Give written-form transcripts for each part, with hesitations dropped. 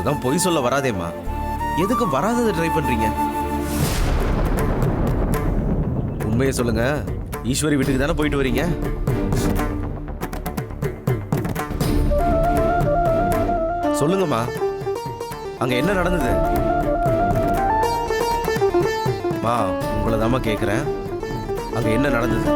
உங்களுக்கு தான் பொய் சொல்ல வராதேம்மா. எதுக்கு வராததை ட்ரை பண்றீங்க? உண்மையை சொல்லுங்க. ஈஸ்வரி வீட்டுக்கு தானே போயிட்டு வரீங்க? சொல்லுங்கம்மா, அங்க என்ன நடந்தது? மா, உங்களை தாம்மா கேட்குறேன். அங்க என்ன நடந்தது?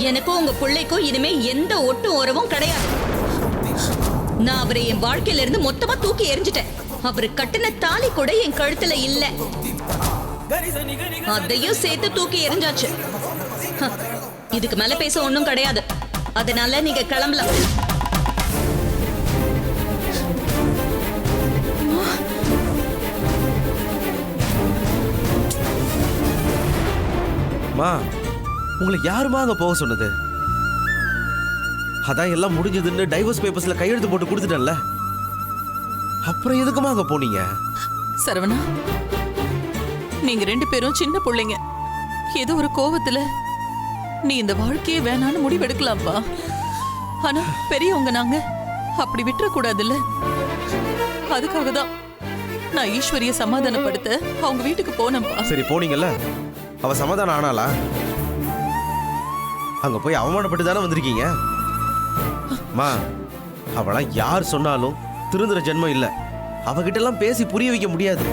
எனக்கும் உங்க பிள்ளைக்கும் இனிமே எந்த ஒட்டும் உறவும் கிடையாது. நான் அவரை என் வாழ்க்கையில இருந்து மொத்தமா தூக்கி எறிஞ்சிட்டேன். அவரு கட்டின தாலி கூட என் கழுத்துல இல்ல, அதையும் சேர்த்து தூக்கி எறிஞ்சாச்சு. இதுக்கு மேல பேச ஒண்ணும் கிடையாது. அதனால நீங்க கிளம்பலாம். மா, உங்களை யாருமா அங்க போக சொன்னது? அதான் எல்லாம் முடிஞ்சதுன்னு டைவர்ஸ் பேப்பர்ஸ்ல கையெழுத்து போட்டு கொடுத்துட்டேன்ல. அப்புறம் எதுக்குமா அங்க போனீங்க? சரவணா, நீங்க 2 பேரும் சின்ன பிள்ளைங்க. ஏதோ ஒரு கோவத்துல நீ இந்த வாழ்க்கையே வேணான்னு முடிவெடுக்கலாம்ப்பா. ஆனா பெரியவங்க நாங்க அப்படி விட்டுறக்கூடாதுல்ல. அதுக்காக தான் நான் ஈஸ்வரிய சமாதானப்படுத்த அவங்க வீட்டுக்கு போனேன்ப்பா. சரி, போனீங்கல்ல. அவ சமாதானம் ஆனாளா? அங்க போய் அவமானப்பட்டு தானே வந்திருக்கீங்க. மா, அவளாம் யார் சொன்னாலும் திருந்துற ஜென்மம் இல்ல. அவகிட்ட எல்லாம் பேசி புரிய வைக்க முடியாது.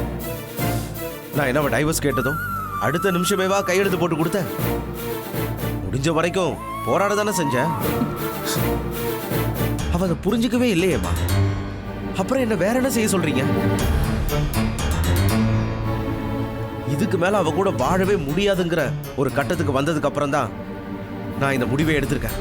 நான் என்ன டைவர்ஸ் கேட்டதும் அடுத்த நிமிஷமேவா கையெழுத்து போட்டு கொடுத்தேன். முடிஞ்ச வரைக்கும் போராட தானே செஞ்சேன். அவ அதை புரிஞ்சுக்கவே இல்லையேம்மா. அப்புறம் என்ன வேற என்ன செய்ய சொல்றீங்க? இதுக்கு மேல அவ கூட வாழவே முடியாதுங்கிற ஒரு கட்டத்துக்கு வந்ததுக்கு அப்புறம் தான் நான் இந்த முடிவை எடுத்திருக்கேன்.